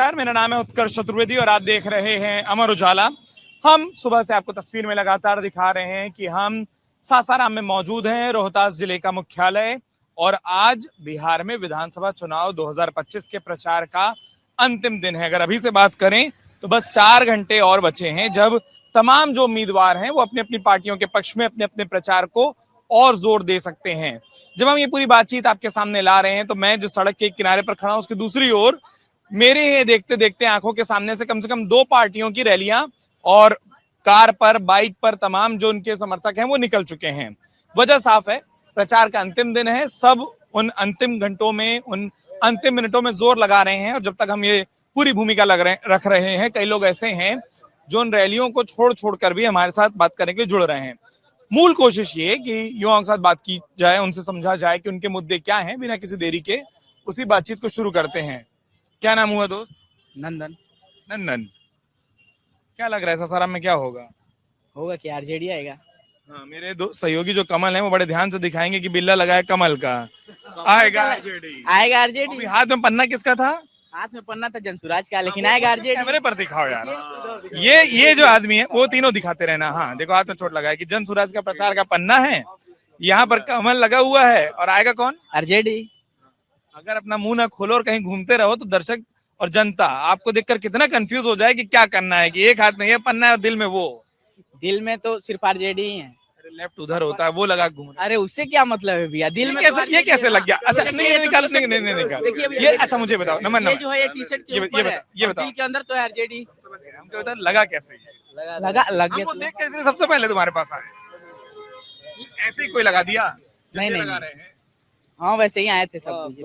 नमस्कार, मेरा नाम है उत्कर्ष चतुर्वेदी और आप देख रहे हैं अमर उजाला। हम सुबह से आपको तस्वीर में लगातार दिखा रहे हैं कि हम सासाराम में मौजूद हैं, रोहतास जिले का मुख्यालय। और आज बिहार में विधानसभा चुनाव 2025 के प्रचार का अंतिम दिन है। अगर अभी से बात करें तो बस 4 घंटे और बचे हैं, जब तमाम जो उम्मीदवार हैं वो अपनी अपनी पार्टियों के पक्ष में अपने अपने प्रचार को और जोर दे सकते हैं। जब हम ये पूरी बातचीत आपके सामने ला रहे हैं तो मैं जिस सड़क के किनारे पर खड़ा हूं उसकी दूसरी ओर मेरे ये देखते देखते आंखों के सामने से कम 2 पार्टियों की रैलियां और कार पर, बाइक पर तमाम जो उनके समर्थक हैं वो निकल चुके हैं। वजह साफ है, प्रचार का अंतिम दिन है। सब उन अंतिम घंटों में, उन अंतिम मिनटों में जोर लगा रहे हैं। और जब तक हम ये पूरी भूमिका रख रहे हैं, कई लोग ऐसे हैं जो उन रैलियों को छोड़ कर भी हमारे साथ बात करने के लिए जुड़ रहे हैं। मूल कोशिश ये कि युवाओं के साथ बात की जाए, उनसे समझा जाए कि उनके मुद्दे क्या हैं। बिना किसी देरी के उसी बातचीत को शुरू करते हैं। क्या नाम हुआ दोस्त? नंदन। नंदन, क्या लग रहा है सासाराम में क्या होगा? होगा कि आरजेडी आएगा। हाँ, मेरे दो सहयोगी जो कमल हैं वो बड़े ध्यान से दिखाएंगे कि बिल्ला लगा है कमल का। आएगा आरजेडी। आएगा आरजेडी। हाथ में पन्ना किसका था? हाथ में पन्ना था जनसुराज का, लेकिन आएगा आरजेडी। कैमरे पर दिखाओ यार। ये जो आदमी है वो तीनों दिखाते रहना। हाँ देखो, हाथ में चोट लगा है कि जन सुराज का प्रचार का पन्ना है, यहाँ पर कमल लगा हुआ है। और आएगा कौन? आरजेडी। अगर अपना मुंह ना खोलो और कहीं घूमते रहो तो दर्शक और जनता आपको देखकर कितना कंफ्यूज हो जाए कि क्या करना है, कि एक हाथ में ये पन्ना है और दिल में वो। दिल में तो सिर्फ आरजेडी ही है। लेफ्ट उधर होता है, वो लगा घूम। अरे उससे क्या मतलब है भैया, दिल में ये कैसे लग गया? अच्छा नहीं निकाल, नहीं निकाल ये। अच्छा मुझे बताओ, ये जो है ये टी शर्ट के ऊपर है, ये बताओ दिल के अंदर तो है आरजेडी। हमको बता, लगा कैसे? लग वो देख के इसलिए सबसे पहले तुम्हारे पास आए, ऐसे ही कोई लगा दिया? नहीं लगा रहे हैं। हाँ वैसे ही आए थे सब।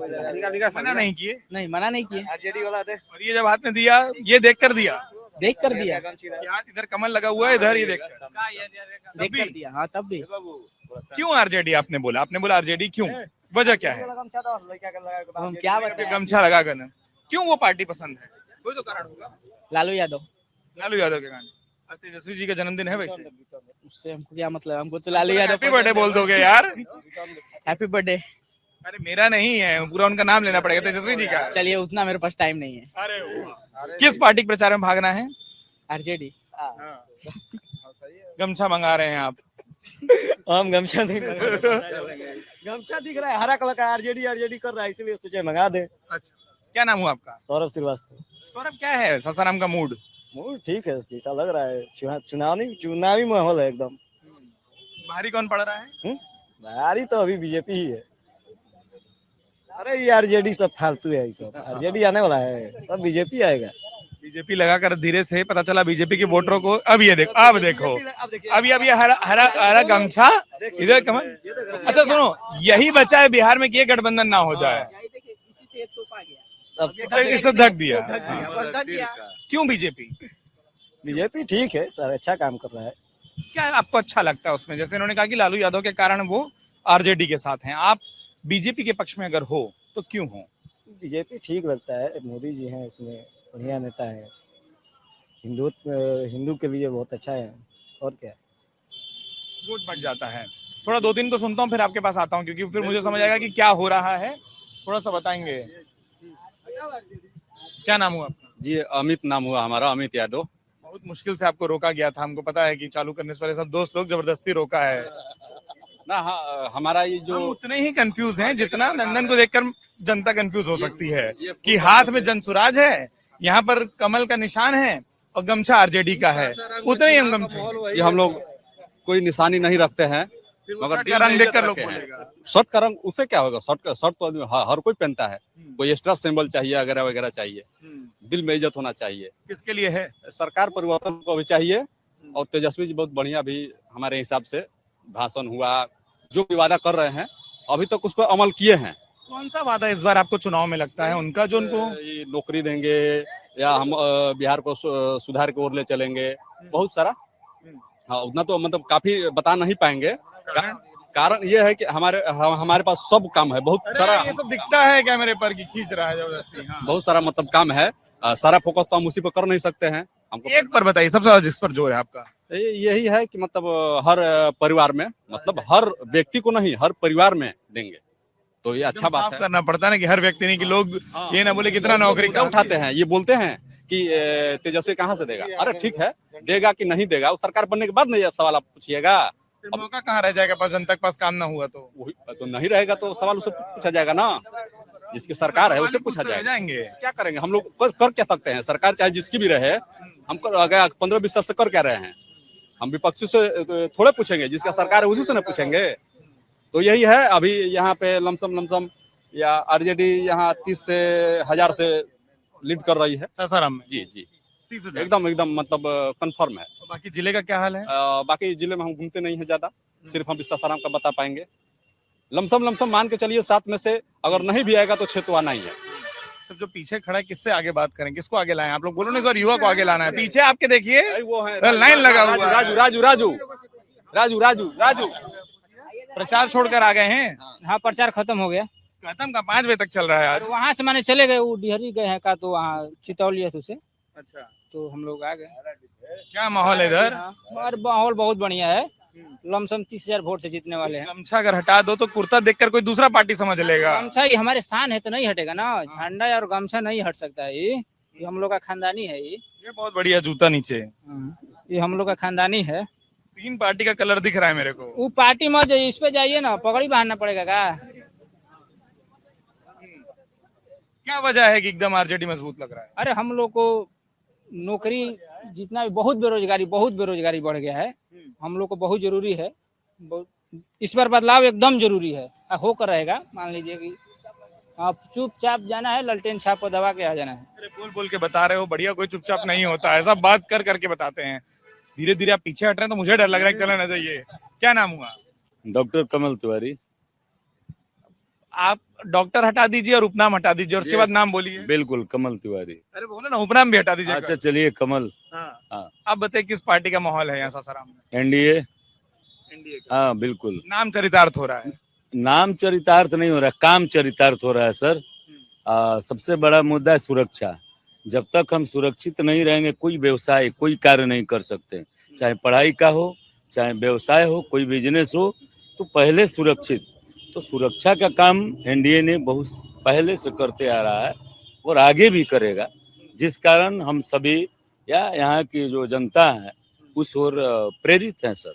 मना नहीं किए? नहीं मना नहीं किए। आरजेडी वाला थे। और ये जब हाथ में दिया, ये देख कर दिया? देख कर दिया। इधर कमल लगा हुआ है, इधर ये देख कर दिया। हाँ तब भी। क्यों आरजेडी आपने बोला? आरजेडी क्यों? वजह क्या है? हम क्या बताएं? गमछा लगा कर क्यों वो पार्टी पसंद है? कोई तो कारण होगा। लालू यादव के कारण। आज तेजस्वी जी का जन्मदिन है, वैसे उससे हमको क्या मतलब, हमको तो लालू यादव। हैप्पी बर्थडे बोल दोगे यार? Happy birthday. अरे मेरा नहीं है, पूरा उनका नाम लेना पड़ेगा, तेजस्वी जी का। चलिए उतना मेरे पास टाइम नहीं है। अरे किस पार्टी के प्रचार में भागना है? आरजेडी। गमछा मंगा रहे हैं आप? हम गमछा नहीं गमछा दिख रहा है हरा कलर का, आरजेडी कर रहा है, इसलिए सोचे मंगा दे। अच्छा, क्या नाम हुआ आपका? सौरभ श्रीवास्तव। सौरभ, क्या है सासाराम का मूड ठीक है, जैसा लग रहा है चुनावी माहौल है एकदम। भारी कौन पड़ रहा है? भारी तो अभी बीजेपी ही है। अरे ये आरजेडी सब फालतू है, सब आरजेडी आने वाला है, सब बीजेपी आएगा। बीजेपी लगाकर धीरे से पता चला बीजेपी के वोटरों को। अब ये देखो, अब देखो, अब ये हरा गमछा इधर कमल। अच्छा सुनो, यही बचा है बिहार में कि ये गठबंधन ना हो जाए। इसी से एक तोप आ गया। इससे धक दिया। क्यों बीजेपी? बीजेपी ठीक है सर, अच्छा काम कर रहा है। क्या आपको अच्छा लगता है उसमें? जैसे इन्होंने कहा कि लालू यादव के कारण वो आरजेडी के साथ हैं, आप बीजेपी के पक्ष में अगर हो तो क्यों हो? बीजेपी ठीक लगता है, मोदी जी हैं इसमें, बढ़िया नेता है, हिंदू के लिए बहुत अच्छा है। और क्या, वोट बढ़ जाता है। थोड़ा 2-3 को सुनता हूँ, फिर आपके पास आता हूँ, क्योंकि फिर मुझे समझ आएगा कि क्या हो रहा है। थोड़ा सा बताएंगे। क्या नाम हुआ आपका? जी अमित नाम हुआ हमारा, अमित यादव। बहुत मुश्किल से आपको रोका गया था, हमको पता है कि चालू करने से पहले सब दोस्त लोग जबरदस्ती रोका है ना। हाँ, हमारा ये जो हम उतने ही कंफ्यूज हैं जितना नंदन को देखकर जनता कंफ्यूज हो सकती है कि हाथ में जनसुराज है, यहाँ पर कमल का निशान है और गमछा आरजेडी का है। उतने ही हम गमछे, ये हम लोग कोई निशानी नहीं रखते हैं, मगर रंग देखकर लोग बोलेगा। शर्ट का रंग उससे क्या होगा? शर्ट तो आदमी हर कोई पहनता है, कोई एक्स्ट्रा सिंबल चाहिए वगैरह वगैरह चाहिए। दिल में इज्जत होना चाहिए। किसके लिए है? सरकार परिवर्तन को भी चाहिए। और तेजस्वी जी बहुत बढ़िया भी हमारे हिसाब से भाषण हुआ, जो भी वादा कर रहे हैं अभी तक उस पर अमल किए हैं। कौन सा वादा इस बार आपको चुनाव में लगता है उनका, जो उनको ये नौकरी देंगे या हम बिहार को सुधार की ओर ले चलेंगे? बहुत सारा। हाँ, उतना तो मतलब काफी बता नहीं पाएंगे। कारण ये है कि हमारे पास सब काम है, बहुत सारा। ये सब दिखता है कैमरे पर कि खींच रहा है जबरदस्ती। हाँ। बहुत सारा मतलब काम है, सारा फोकस तो हम उसी पर कर नहीं सकते हैं। हमको एक पर बताइए सबसे ज्यादा जिस पर जोर है आपका। यही है कि मतलब हर परिवार में, मतलब हर व्यक्ति को नहीं, हर परिवार में देंगे। तो ये अच्छा बात साफ है। करना पड़ता है ना कि हर व्यक्ति नहीं कि लोग ये ना बोले कितना नौकरी मुद्दा कहाँ उठाते हैं, ये बोलते हैं कि तेजस्वी कहाँ से देगा। अरे ठीक है, देगा कि नहीं देगा, वो सरकार बनने के बाद नहीं ये सवाल आप पूछिएगा। फिर मौका कहाँ रह जाएगा पास जनता के पास काम ना हुआ तो वही तो नहीं रहेगा तो सवाल उससे पूछा जाएगा ना, जिसकी सरकार है उससे पूछा रह जाएगा। जाएंगे। क्या करेंगे हम लोग, कर क्या सकते हैं, सरकार चाहे जिसकी भी रहे, हम अगर 15-20 साल से कर क्या रहे हैं, हम विपक्षी से थोड़े पूछेंगे, जिसका सरकार है उसी से ना पूछेंगे। तो यही है, अभी यहाँ पे लमसम या आरजेडी यहाँ 30 से 1000 से लीड कर रही है। सासाराम में जी जी 30,000। एकदम मतलब कंफर्म है। तो बाकी जिले का क्या हाल है? बाकी जिले में हम घूमते नहीं है ज्यादा, सिर्फ हम सासाराम का बता पाएंगे। लमसम मान के चलिए 7 में से अगर नहीं भी आएगा तो 6 तो आना ही है। सब जो पीछे खड़ा है किससे आगे बात करें, किसको आगे लाएं? आप लोग बोलो ना सर, युवा को आगे लाना है। पीछे आपके देखिए वो है लाइन लगा हुआ है। राजू राजू राजू राजू राजू राजू प्रचार छोड़कर आ गए हैं। हाँ, प्रचार खत्म हो गया। खत्म का 5 बजे तक चल रहा है आज। और वहाँ से माने चले गए, वो डिहरी गए हैं का, तो वहाँ चितौलिया से अच्छा, तो हम लोग आ गए। क्या माहौल है इधर? हाँ, और माहौल बहुत बढ़िया है। लमसम 30,000 वोट से जीतने वाले हैं। गमछा अगर हटा दो तो कुर्ता देखकर कोई दूसरा पार्टी समझ लेगा। गमछा ही हमारे शान है तो नहीं हटेगा ना, झंडा और गमछा नहीं हट सकता है। ये हम लोग का खानदानी है। ये बहुत बढ़िया जूता नीचे। ये हम लोग का खानदानी है। 3 पार्टी का कलर दिख रहा है मेरे को। वो पार्टी मत जाइए, इस पे जाइए ना, पगड़ी बांधना पड़ेगा का। क्या वजह है कि एकदम आरजेडी मजबूत लग रहा है? अरे हम लोग को नौकरी जितना भी बहुत बेरोजगारी बढ़ गया है। हम लोग को बहुत जरूरी है। इस बार बदलाव एकदम जरूरी है, होकर रहेगा। मान लीजिए कि आप चुपचाप जाना है, ललटेन छाप को दबा के आ जाना है। अरे बोल बोल के बता रहे हो, बढ़िया कोई चुपचाप नहीं होता है, सब बात कर करके बताते हैं। धीरे धीरे आप पीछे हट रहे हैं तो मुझे डर लग रहा है कि चला ना जाइए। क्या नाम हुआ? डॉक्टर कमल तिवारी। आप डॉक्टर हटा दीजिए और उपनाम हटा दीजिए और उसके बाद नाम बोलिए। बिल्कुल कमल तिवारी। अरे बोलो ना, उपनाम भी हटा दीजिए। अच्छा चलिए कमल। हाँ। हाँ। आप बताइए किस पार्टी का माहौल है यहाँ सासाराम में? एनडीए। एनडीए का। हाँ बिल्कुल। नाम चरितार्थ हो रहा है। नाम चरितार्थ नहीं हो रहा, काम चरितार्थ हो रहा है सर। सबसे बड़ा मुद्दा है सुरक्षा। जब तक हम सुरक्षित नहीं रहेंगे कोई व्यवसाय कोई कार्य नहीं कर सकते, चाहे पढ़ाई का हो चाहे व्यवसाय हो कोई बिजनेस हो, तो पहले सुरक्षित। तो सुरक्षा का काम एनडीए ने बहुत पहले से करते आ रहा है और आगे भी करेगा, जिस कारण हम सभी या यहाँ की जो जनता है उस ओर प्रेरित है सर।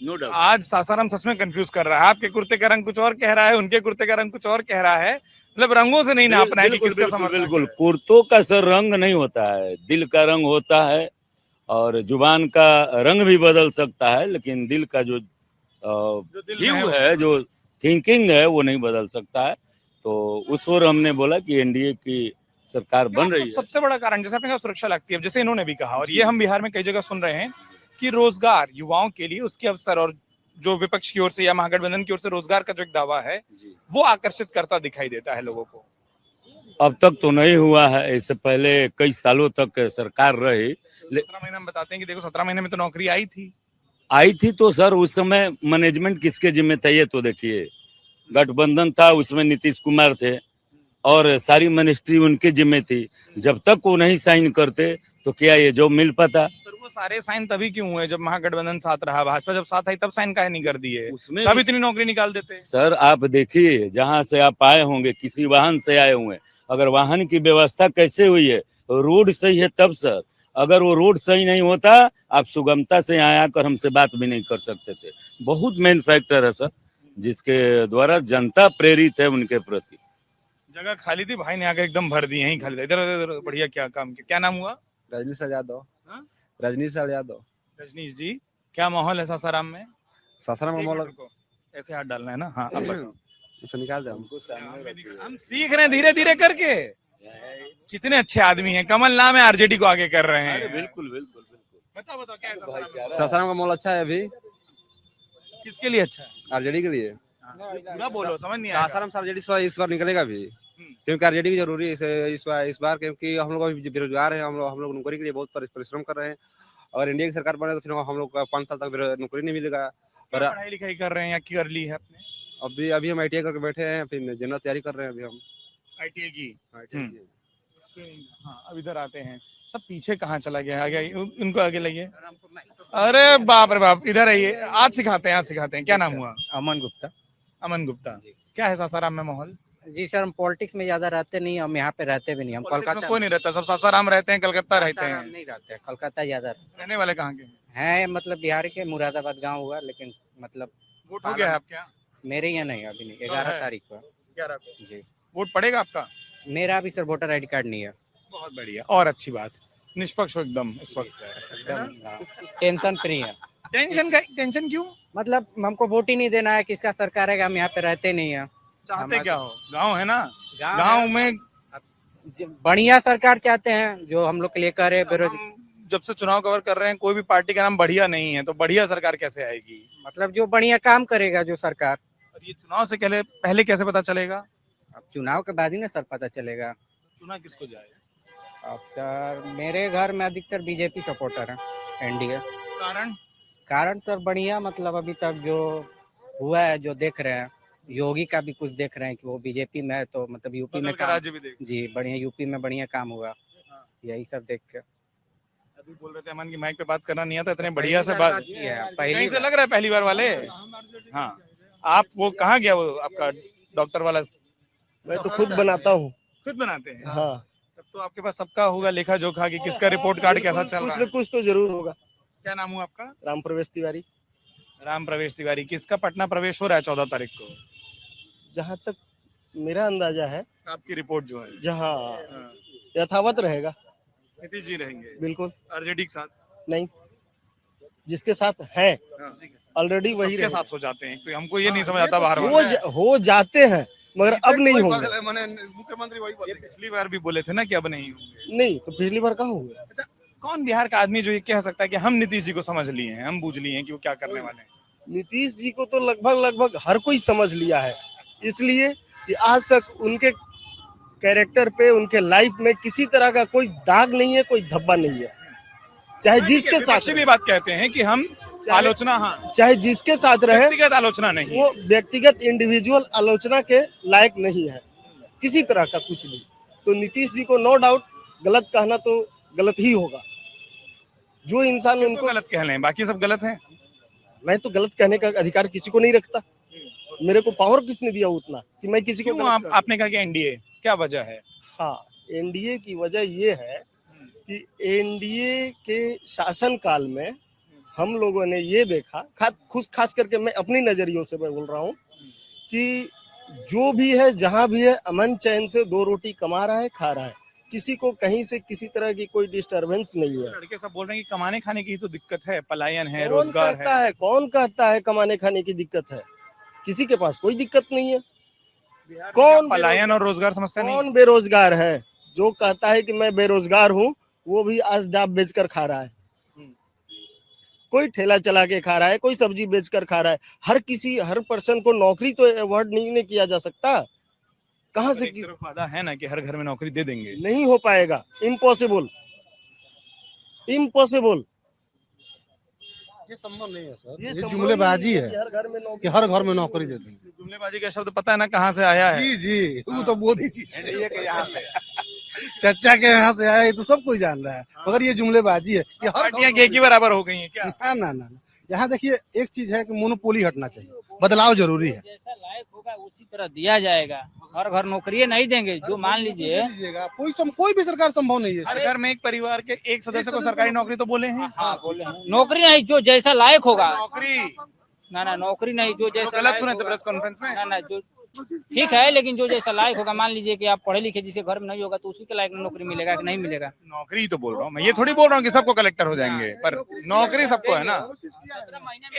No doubt. आज सासाराम सच में कंफ्यूज कर रहा है। आपके कुर्ते का रंग कुछ और कह रहा है, उनके कुर्ते का रंग कुछ और कह रहा है। मतलब रंगों से नहीं नापना है कि किसका समर्थन। बिल्कुल कुर्तों का सर रंग नहीं होता है, दिल का रंग होता है। और जुबान का रंग भी बदल सकता है, लेकिन दिल का जो व्यू है, जो थिंकिंग है, वो नहीं बदल सकता है। तो उस ओर हमने बोला कि एनडीए की सरकार बन रही है। सबसे बड़ा कारण जैसे आपने कहा सुरक्षा लगती है, जैसे इन्होंने भी कहा, और ये हम बिहार में कई जगह सुन रहे हैं कि रोजगार युवाओं के लिए उसके अवसर, और जो विपक्ष की ओर से या महागठबंधन की ओर से रोजगार का जो एक दावा है वो आकर्षित करता दिखाई देता है लोगों को। अब तक तो नहीं हुआ है, इससे पहले कई सालों तक सरकार रही। 17 महीने में बताते हैं कि देखो 17 महीने में तो नौकरी आई थी तो सर उस समय मैनेजमेंट किसके जिम्मे था ये तो देखिए। गठबंधन था, उसमें नीतीश कुमार थे और सारी मिनिस्ट्री उनके जिम्मे थी। जब तक वो नहीं साइन करते तो क्या ये जॉब मिल पाता? पर वो सारे साइन तभी क्यों हुए जब महागठबंधन साथ रहा, भाजपा जब साथ आई तब साइन काहे नहीं कर दिए? उसमें तब इतनी नौकरी निकाल देते। सर आप देखिए, जहाँ से आप आए होंगे किसी वाहन से आए हुए, अगर वाहन की व्यवस्था कैसे हुई है, रोड सही है तब सर। अगर वो रोड सही नहीं होता आप सुगमता से यहाँ आकर हमसे बात भी नहीं कर सकते थे। बहुत मेन फैक्टर है सर, जिसके द्वारा जनता प्रेरित है उनके प्रति। जगह खाली थी, भाई ने आकर एकदम भर दी, यहीं खाली था। इधर बढ़िया क्या काम किया? क्या नाम हुआ? रजनीश यादव। हाँ? रजनीश यादव। रजनीश जी, क्या माहौल है सासाराम में? सासाराम का माहौल ऐसे हाथ डालना है ना। हाँ, अब बताओ। उसे निकाल दे हम सीख रहे हैं धीरे धीरे करके। कितने अच्छे आदमी हैं, कमल नाम है, आरजेडी को आगे कर रहे हैं। बिल्कुल बिल्कुल बिल्कुल। बताओ बताओ क्या है सासाराम में? सासाराम का माहौल अच्छा है अभी। किसके लिए अच्छा है? आरजेडी के लिए। पूरा बोलो, समझ नहीं आया। सासाराम से आरजेडी इस बार निकलेगा भी, क्योंकि आरजेडी की जरूरी है इस बार क्योंकि हम लोग अभी बेरोजगार हैं। हम लोग नौकरी के लिए बहुत परिश्रम कर रहे हैं। अगर इंडिया की सरकार बने तो फिर हम लोग 5 साल तक नौकरी नहीं मिलेगा। पर पढ़ाई लिखाई कर रहे हैं या कर ली है आपने? अभी हम ITI करके बैठे हैं, फिर जनरल तैयारी कर रहे हैं अभी हम। ITI की। हाँ, अब इधर आते हैं। सब पीछे कहाँ चला गया? आगे उनको आगे लाइए। अरे बाप रे बाप, इधर आइए। आज सिखाते हैं क्या नाम हुआ? अमन गुप्ता। अमन गुप्ता। क्या है सासाराम में माहौल? जी सर, हम पॉलिटिक्स में ज्यादा रहते नहीं, हम यहाँ पे रहते भी नहीं, हम पॉलिटिक्स में कोलकाता कोई नहीं रहता, सब सासाराम रहते हैं, कलकत्ता रहते सासाराम हैं। नहीं रहते हैं, कोलकाता ज्यादा रहने वाले कहाँ के हैं? है, मतलब बिहार के मुरादाबाद गांव हुआ, लेकिन मतलब वोट हो गया है आपके यहाँ? मेरे यहाँ नहीं, अभी नहीं, कब 11 है? तारीख को 11 को जी। वोट पड़ेगा आपका? मेरा अभी सर वोटर आईडी कार्ड नहीं है, बहुत बढ़िया और अच्छी बात, निष्पक्ष हो एकदम इस वक्त। एकदम टेंशन फ्री है। टेंशन क्यों? मतलब हमको वोट ही नहीं देना है, किसका सरकार है, हम यहाँ पे रहते नहीं है। चाहते क्या हो? गांव है ना, गाँव गांव है। में बढ़िया सरकार चाहते हैं जो हम लोग के लिए करे। बेरोजगार हम जब से चुनाव कवर कर रहे हैं कोई भी पार्टी का नाम बढ़िया नहीं है, तो बढ़िया सरकार कैसे आएगी? मतलब जो बढ़िया काम करेगा जो सरकार। और ये चुनाव से पहले कैसे पता चलेगा? अब चुनाव के बाद ही ना सर पता चलेगा। चुना किसको जाए? अब सर मेरे घर में अधिकतर बीजेपी सपोर्टर है, एनडीए। कारण कारण सर बढ़िया, मतलब अभी तक जो हुआ है, जो देख रहे हैं, योगी का भी कुछ देख रहे हैं कि वो बीजेपी में है, तो मतलब यूपी में बदल का काम, राज्य भी देख। जी बढ़िया, यूपी में बढ़िया काम हुआ, यही सब देख के। अभी बोल रहे थे अमन की माइक पे बात करना नहीं आता, इतने बढ़िया से बात की है, कहीं पहली से लग रहा है पहली बार वाले। हाँ, आप वो कहाँ गया वो आपका डॉक्टर वाला? मैं तो खुद बनाता हूँ। खुद बनाते हैं? हाँ, तब तो आपके पास सबका होगा लेखा जोखा कि किसका रिपोर्ट कार्ड कैसा चल कुछ रहा न है। कुछ तो जरूर होगा। क्या नाम हुआ आपका? राम प्रवेश तिवारी। राम प्रवेश तिवारी। किसका पटना प्रवेश हो रहा है 14 तारीख को? जहाँ तक मेरा अंदाजा है, आपकी रिपोर्ट जो है जहाँ हाँ, यथावत रहेगा। नीतीश जी रहेंगे बिल्कुल आरजेडी के साथ? नहीं, जिसके साथ है हाँ, ऑलरेडी वही सबके रहेगा। साथ हो जाते हैं, तो हमको ये नहीं समझ आता बाहर हो वाले। हो जाते हैं, मगर अब नहीं होंगे। मुख्यमंत्री वही बोले, पिछली बार भी बोले थे ना कि अब नहीं होंगे। नहीं तो पिछली बार कहाँ हुए? अच्छा, कौन बिहार का आदमी जो ये कह सकता है कि हम नीतीश जी को समझ लिए हैं, हम बूझ लिए हैं कि वो क्या करने वाले हैं? नीतीश जी को तो लगभग हर कोई समझ लिया है, इसलिए कि आज तक उनके कैरेक्टर पे, उनके लाइफ में किसी तरह का कोई दाग नहीं है, कोई धब्बा नहीं है। चाहे जिसके साथ विपक्षी भी बात कहते हैं कि हम आलोचना, हाँ, चाहे जिसके साथ रहे, व्यक्तिगत आलोचना नहीं। वो व्यक्तिगत इंडिविजुअल आलोचना के लायक नहीं है किसी तरह का कुछ भी। तो नीतीश जी को नो डाउट गलत कहना तो गलत ही होगा। जो इंसान किसको उनको, गलत कह रहे हैं? बाकी सब गलत हैं। मैं तो गलत कहने का अधिकार किसी को नहीं रखता। मेरे को पावर किसने दिया उतना कि मैं किसी को क्यों गलत आपने कहा कि एनडीए, क्या वजह है? हाँ, एनडीए की वजह ये है कि एनडीए के शासन काल में हम लोगों ने ये देखा, खास करके मैं अपनी नजरियों से मैं बोल रहा हूँ कि जो भी है, जहाँ भी है, अमन चैन से दो रोटी कमा रहा है, खा रहा है। किसी को कहीं से किसी तरह की कोई डिस्टरबेंस नहीं है। लड़के सब बोल रहे हैं कि कमाने खाने की ही तो दिक्कत है, पलायन है, कौन रोजगार कहता है। है? कौन कहता है कमाने खाने की दिक्कत है? किसी के पास कोई दिक्कत नहीं है। कौन पलायन और रोजगार समस्या नहीं? कौन बेरोजगार है? जो कहता है कि मैं बेरोजगार हूँ, वो भी आज डाब बेचकर खा रहा है, कोई ठेला चला के खा रहा है, कोई सब्जी बेचकर खा रहा है। हर पर्सन को नौकरी तो अवॉर्ड नहीं किया जा सकता। कहाँ से? एक तरफ वादा है ना कि हर घर में नौकरी दे देंगे। नहीं हो पाएगा, इम्पॉसिबल, इम्पॉसिबल। ये संभव नहीं है सर, ये संभव जुमलेबाजी नहीं है कि हर घर में नौकरी, कि हर घर में नौकरी दे देंगे। जुमलेबाजी का शब्द पता है ना कहाँ से आया है? जी जी, वो तो मोदी जी से, चर्चा के यहाँ से आया, ये तो सब कोई जान रहा है, मगर ये जुमलेबाजी है। ये हर पार्टियां एक ही बराबर हो गई हैं क्या? ना, यहाँ देखिए, एक चीज है कि मोनोपोली हटना चाहिए, बदलाव जरूरी है। जैसा लायक होगा उसी तरह दिया जाएगा। हर घर नौकरी नहीं देंगे, जो मान लीजिए कोई भी सरकार संभव नहीं है। हर घर में एक परिवार के एक सदस्य को सरकारी नौकरी तो बोले हैं। हाँ बोले हैं, नौकरी नहीं, जो जैसा लायक होगा। नौकरी ना नौकरी नहीं, जो जैसा गलत लायक सुने थे होगा। प्रेस कॉन्फ्रेंस में। ना जो ठीक है, लेकिन जो जैसा लायक होगा, मान लीजिए कि आप पढ़े लिखे जिसके घर में नहीं होगा, तो उसी के लायक नौकरी मिलेगा कि नहीं मिलेगा? नौकरी तो बोल रहा हूँ मैं, ये थोड़ी बोल रहा हूँ कि सबको कलेक्टर हो जाएंगे, पर नौकरी सबको है ना।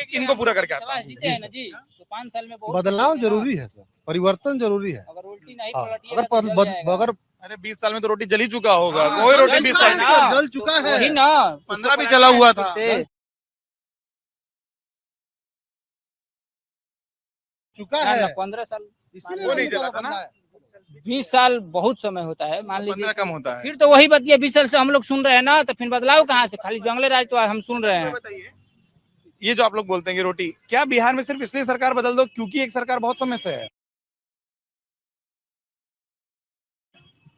एक इनको पूरा करके आता हूं। जीते हैं ना जी, तो 5 साल में बहुत बदलाव जरूरी है सर, परिवर्तन जरूरी है। अगर उल्टी नहीं हाँ, पलटिएगा तो जल जाएगा। अगर अरे 20 साल में तो रोटी जल ही चुका होगा। कोई रोटी 20 साल में जल चुका है, वही ना, 15 भी चला हुआ था। चुका है, 15 साल, वो नहीं जला था ना। 20 साल बहुत समय होता है, मान 15 लीजिए। कम होता है। फिर तो वही बतिया 20 साल से हम लोग सुन रहे हैं ना, तो फिर बदलाव कहाँ से? खाली जंगले राज तो हम सुन रहे हैं। बताइए, ये जो आप लोग बोलते हैं कि रोटी, क्या बिहार में सिर्फ इसलिए सरकार बदल दो क्योंकि एक सरकार बहुत समय से है?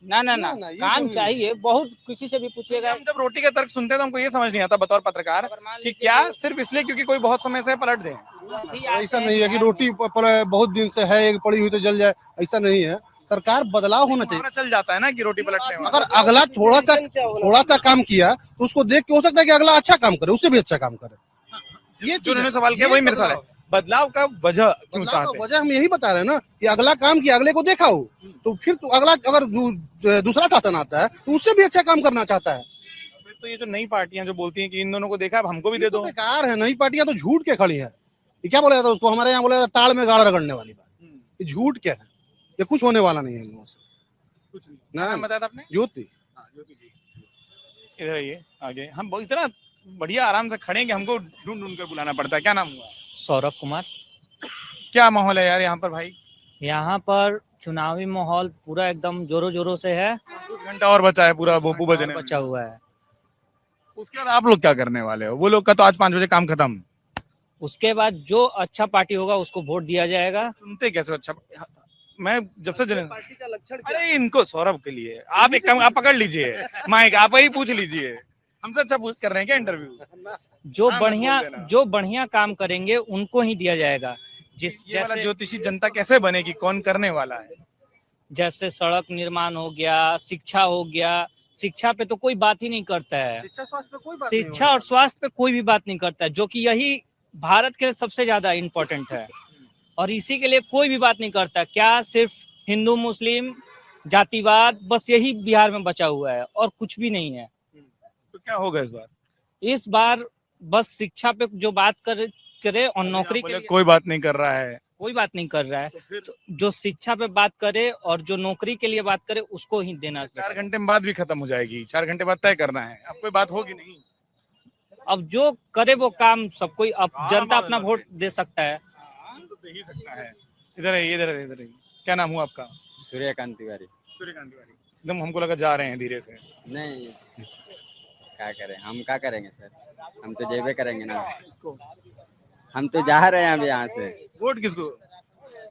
ना, ये काम तो चाहिए बहुत, किसी से भी पूछिएगा। हम जब रोटी का तर्क सुनते हैं तो हमको ये समझ नहीं आता बतौर पत्रकार अगर मान कि लीजिए क्या सिर्फ इसलिए क्योंकि कोई बहुत समय से पलट दे। ऐसा नहीं है कि रोटी बहुत दिन से है एक पड़ी हुई तो जल जाए, ऐसा नहीं है। सरकार बदलाव होना चाहिए। पता चल जाता है ना कि रोटी पलटने वाला। अगर अगला थोड़ा सा काम किया तो उसको देख के हो सकता है कि अगला अच्छा काम करे, उससे भी अच्छा काम करे। ये जो उन्होंने सवाल किया वही मेरे सवाल है, बदलाव का वजह क्यों चाहते हैं? वजह हम यही बता रहे हैं ना कि अगला काम किया, अगले को देखा हो तो फिर तो अगला अगर दूसरा शासन आता है तो उससे भी अच्छा काम करना चाहता है। फिर तो ये जो नई पार्टियां जो बोलती हैं कि इन दोनों को देखा अब हमको भी दे दो, बेकार है। नई पार्टियां तो झूठ के खड़ी है। ये क्या बोला जाता है उसको, हमारे यहाँ बोला जाता है ताड़ में गाड़ रगड़ने वाली बात। ये झूठ क्या है, ये कुछ होने वाला नहीं है इन लोगों से। कुछ नहीं। ना नाम बताया था आपने? ज्योति। ज्योति जी इधर आइए आगे। हम बहुत इतना बढ़िया आराम से खड़े हैं कि हमको ढूंढ ढूंढ कर बुलाना पड़ता है। क्या नाम हुआ? सौरभ कुमार। क्या माहौल है यार यहाँ पर भाई? यहाँ पर चुनावी माहौल पूरा एकदम जोरों जोरों से है। 2 घंटा और बचा है पूरा भोपू बजने में। बचा हुआ है। उसके बाद आप लोग क्या करने वाले हो? वो लोग का तो आज 5 बजे काम खत्म। उसके बाद जो अच्छा पार्टी होगा उसको वोट दिया जाएगा। सुनते कैसे अच्छा? मैं जब से पार्टी का लक्षण क्या अरे इनको सौरभ के लिए आप एक काम आप पकड़ लीजिए माइक, आप ही पूछ लीजिए। हमसे अच्छा पूछ कर रहे हैं क्या इंटरव्यू? जो बढ़िया काम करेंगे उनको ही दिया जाएगा। ये वाला ज्योतिषी जनता कैसे बनेगी? कौन करने वाला है? जैसे सड़क निर्माण हो गया, शिक्षा हो गया। शिक्षा पे तो कोई बात ही नहीं करता है। शिक्षा और स्वास्थ्य पे कोई भी बात नहीं करता है, जो कि यही भारत के लिए सबसे ज्यादा इम्पोर्टेंट है। और इसी के लिए कोई भी बात नहीं करता। क्या सिर्फ हिंदू मुस्लिम जातिवाद बस यही बिहार में बचा हुआ है और कुछ भी नहीं है। तो क्या होगा इस बार? इस बार बस शिक्षा पे जो बात करे और नौकरी के लिए कोई बात नहीं कर रहा है। कोई बात नहीं कर रहा है। तो जो शिक्षा पे बात करे और जो नौकरी के लिए बात करे उसको ही देना। 4 घंटे में बात भी खत्म हो जाएगी। 4 घंटे बाद तय करना है। अब कोई बात होगी नहीं। अब जो करे वो काम सब कोई, अब जनता अपना वोट दे सकता है। तो दे ही सकता है। इधर है, इधर है, इधर है। क्या नाम हुआ आपका? सूर्यकांत तिवारी। सूर्यकांत तिवारी। एकदम हमको लगा जा रहे हैं धीरे से। नहीं क्या करें, हम क्या करेंगे सर, हम तो जेबे करेंगे ना। हम तो जा रहे हैं अब यहाँ से। वोट किसको?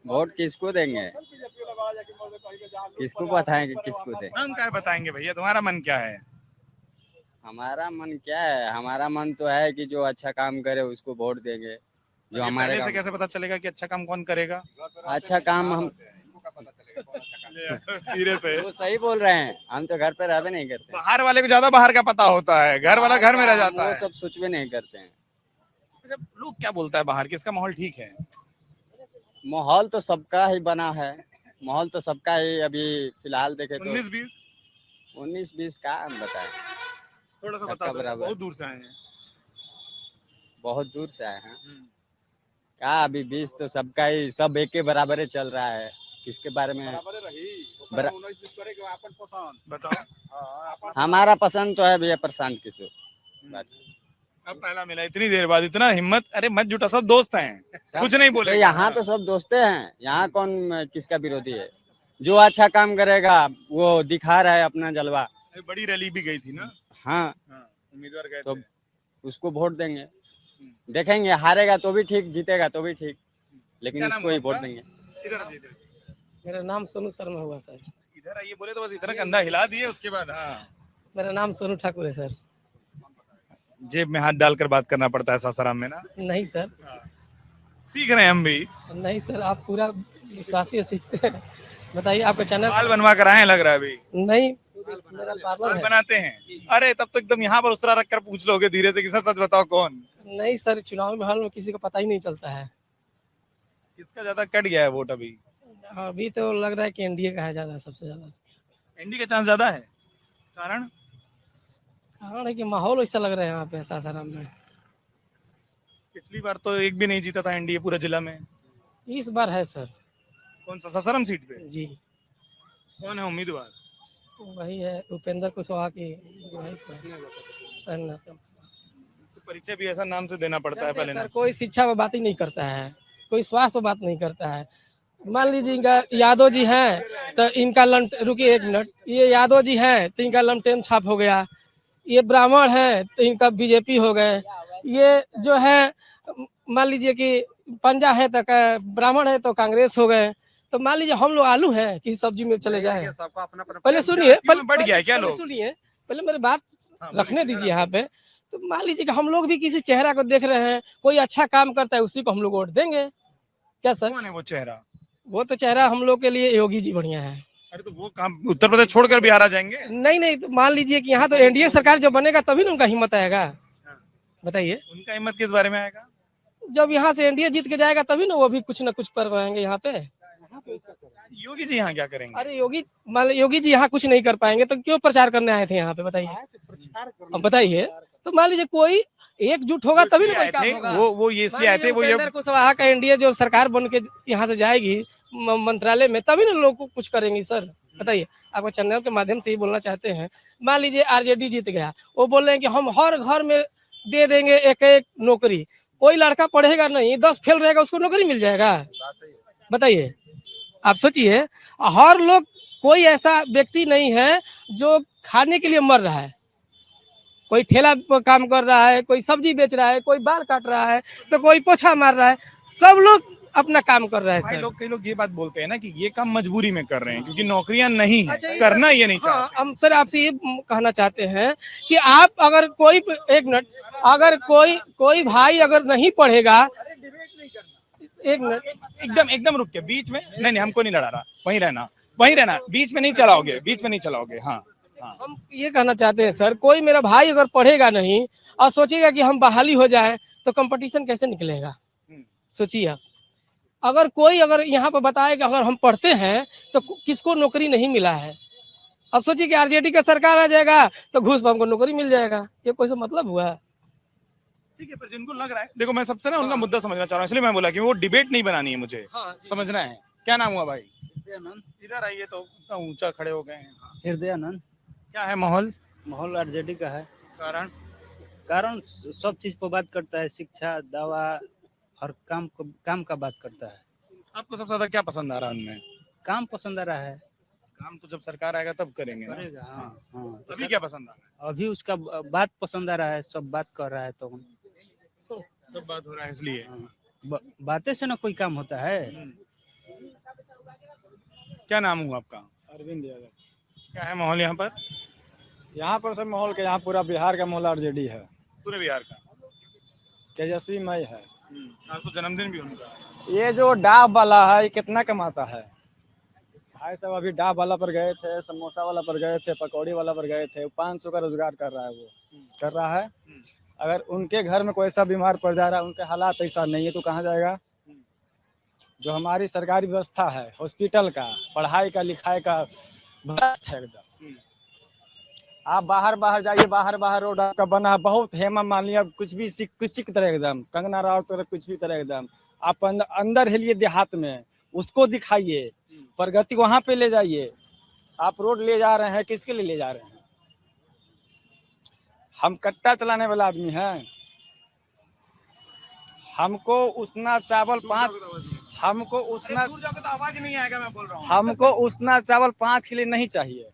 वोट किसको देंगे, किसको बताएंगे, किसको दें? मन क्या बताएंगे भैया, तुम्हारा मन क्या है? हमारा मन क्या है, हमारा मन तो है कि जो अच्छा काम करे उसको वोट देंगे। जो हमारे पहले से कैसे पता चलेगा कि अच्छा काम कौन करेगा? अच्छा काम हम धीरे से। वो सही बोल रहे हैं, हम तो घर पे रहबे नहीं करते। बाहर वाले को ज्यादा बाहर का पता होता है, घर वाला घर में रह जाता वो है। सब सोच भी नहीं करते हैं। लोग क्या बोलता है बाहर, किसका माहौल ठीक है? माहौल तो सबका ही बना है, माहौल तो सबका ही अभी फिलहाल देखे तो 19-20 का हम बताएं। थोड़ा सा सबका बता, बराबर। बहुत दूर से आए हैं। बहुत दूर से आए हैं क्या? अभी 20 तो सबका ही, सब एक के बराबर ही चल रहा है। किसके बारे में बताओ। हमारा पसंद तो है भैया प्रशांत किशोर। अब पहला मिला इतनी देर बाद, इतना हिम्मत। अरे मत जुटा, सब दोस्त हैं, कुछ नहीं बोले। तो यहाँ तो सब दोस्ते हैं, यहाँ कौन किसका विरोधी है? जो अच्छा काम करेगा वो दिखा रहा है अपना जलवा। बड़ी रैली भी गई थी ना। हाँ, उम्मीदवार गए तो थे। उसको वोट देंगे, देखेंगे। हारेगा तो भी ठीक, जीतेगा तो भी ठीक, लेकिन क्या नाम उसको ही हुआ वोट आपका? देंगे। इधर मेरा नाम सोनू शर्मा हुआ सर। इधर आइए, बोले तो बस इतना कंधा हिला दिए, उसके बाद हाँ। मेरा नाम सोनू ठाकुर है सर। जेब में हाथ डालकर बात करना पड़ता है सासाराम में ना। नहीं सर, सीख रहे हैं हम भी। नहीं सर, आप पूरा विश्वासी सीखते हैं। बताइए आपका चैनल। बाल बनवा कर आए हैं लग रहा है अभी। नहीं, मेरा पार्लर है। बनाते हैं। अरे तब तो एकदम यहाँ पर उसरा रख कर पूछ लोगे धीरे से कि सच बताओ कौन? नहीं सर, चुनाव माहौल में किसी को पता ही नहीं चलता है। किसका ज्यादा कट गया है वोट अभी? अभी तो लग रहा है कि एनडीए का है ज्यादा, सबसे ज्यादा। एनडी का चांस ज्यादा है। कारण है कि माहौल ऐसा लग रहा है यहाँ पे सासाराम में। पिछली बार तो एक भी नहीं जीता था एनडीए पूरा जिला में। इस बार है सर। कौन सा? सासाराम सीट पे जी। कौन है उम्मीदवार? वही है उपेंद्र कुशवाहा की जो है सर। तो परिचय भी ऐसा नाम से देना पड़ता है पहले ना। सर कोई शिक्षा पर बात ही नहीं करता है, कोई स्वास्थ्य पर बात नहीं करता है। मान लीजिए इनका यादव जी हैं तो इनका रुकिए एक मिनट, ये यादव जी हैं तो इनका लमटेन छाप हो गया। ये ब्राह्मण है तो इनका बीजेपी हो गए। ये जो है मान लीजिए कि पंजा है तो ब्राह्मण है तो कांग्रेस हो गए। तो मान लीजिए हम लोग आलू हैं कि सब्जी में चले जाए। पहले सुनिए, बढ़ गया है क्या लोग? सुनिए, पहले मेरी बात रखने दीजिए यहाँ पे। तो मान लीजिए कि हम लोग भी किसी चेहरा को देख रहे हैं, कोई अच्छा काम करता है उसी को हम लोग वोट देंगे। क्या सर? कौन है वो चेहरा? वो तो चेहरा हम लोग के लिए योगी जी बढ़िया है। अरे तो वो काम उत्तर प्रदेश छोड़कर बिहार आ जाएंगे? नहीं, तो मान लीजिए कि यहाँ तो एनडीए सरकार जब बनेगा तभी ना उनका हिम्मत आएगा। बताइए, उनका हिम्मत किस बारे में आएगा? जब यहाँ से एनडीए जीत के जाएगा तभी ना वो भी कुछ ना कुछ कर पाएंगे यहाँ पे। योगी जी यहाँ क्या करेंगे? अरे योगी जी यहाँ कुछ नहीं कर पाएंगे तो क्यों प्रचार करने आए थे यहाँ पे? बताइए, अब बताइए। तो मान लीजिए कोई एकजुट होगा तभी ना कोई काम होगा। वो ये इसलिए आए थे, वो ये उपेंद्र कुशवाहा का एनडीए जो सरकार बन के यहाँ से जाएगी मंत्रालय में तभी ना लोग कुछ करेंगे सर। बताइए, आपको चैनल के माध्यम से ही बोलना चाहते हैं। मान लीजिए आरजेडी जीत गया, वो बोल रहे हैं कि हम हर घर में दे देंगे एक एक नौकरी। कोई लड़का पढ़ेगा नहीं, 10 फेल रहेगा, उसको नौकरी मिल जाएगा? बताइए, आप सोचिए। हर लोग, कोई ऐसा व्यक्ति नहीं है जो खाने के लिए मर रहा है। कोई ठेला पर काम कर रहा है, कोई सब्जी बेच रहा है, कोई बाल काट रहा है, तो कोई पोछा मार रहा है। सब लोग अपना काम कर रहा है सर। कई लोग ये बात बोलते हैं ना कि ये काम मजबूरी में कर रहे हैं क्योंकि नौकरियां नहीं है, करना ये नहीं चाहते। हम सर आपसे ये कहना चाहते हैं कि आप अगर कोई, एक मिनट, अगर कोई भाई अगर नहीं पढ़ेगा, एक मिनट, एकदम रुक के बीच में नहीं, हमको नहीं लड़ा रहा, वहीं रहना, बीच में नहीं चलाओगे। हाँ, हम ये कहना चाहते हैं सर, कोई मेरा भाई अगर पढ़ेगा नहीं और सोचेगा कि हम बहाली हो जाए तो कंपटीशन कैसे निकलेगा? सोचिए आप। अगर यहाँ पर बताए कि अगर हम पढ़ते हैं तो किसको नौकरी नहीं मिला है। अब सोचिए कि आरजेडी का सरकार आ जाएगा तो घूस पर हमको नौकरी मिल जाएगा। ये कोई सा मतलब हुआ? ठीक है, पर जिनको लग रहा है, देखो मैं सबसे ना उनका मुद्दा समझना चाह रहा हूँ, इसलिए मैं बोला कि वो डिबेट नहीं बनानी है, मुझे समझना है। क्या नाम हुआ भाई? इधर आइए, तो इतना ऊंचा खड़े हो गए हैं। हृदयानंद। क्या है माहौल? माहौल आरजेडी का है। कारण सब चीज पर बात करता है, शिक्षा, दवा, हर काम का बात करता है। आपको सबसे ज्यादा क्या पसंद आ रहा है उनमें? काम पसंद आ रहा है। काम तो जब सरकार आएगा तब करेंगे ना? हाँ। अभी क्या पसंद आ रहा है? अभी उसका बात पसंद आ रहा है, सब बात कर रहा है, तो सब बात हो रहा है इसलिए। बातें से ना कोई काम होता है। क्या नाम हुआ आपका? अरविंद यादव। क्या है माहौल यहाँ पर? यहाँ पर सर माहौल के, यहाँ पूरा बिहार का माहौल आरजेडी है, पूरे बिहार का तेजस्वी मई है। आज तो जन्मदिन भी उनका। ये जो डाब वाला है, ये कितना कमाता है भाई साहब? अभी डाब वाला पर गए थे, समोसा वाला पर गए थे, पकौड़ी वाला पर गए थे, 500 का रोजगार कर रहा है, वो कर रहा है। अगर उनके घर में कोई ऐसा बीमार पड़ जा रहा है, उनके हालात ऐसा नहीं है, तो कहाँ जाएगा? जो हमारी सरकारी व्यवस्था है, हॉस्पिटल का, पढ़ाई का, लिखाई का, अच्छा एकदम। आप बाहर जाइए, बाहर रोड आपका बना बहुत, हेमा मालिनी कुछ भी किसी की तरह एकदम, कंगना राउत तरह कुछ भी तरह एकदम। आप अंदर हिलिए देहात में, उसको दिखाइए, प्रगति वहां पे ले जाइए। आप रोड ले जा रहे हैं, किसके लिए ले जा रहे हैं? हम कट्टा चलाने वाला आदमी हैं। हमको उसना चावल 5, हमको उसना, तो आवाज नहीं आएगा, मैं बोल रहा हूँ। हमको उसना चावल 5 किलो नहीं चाहिए।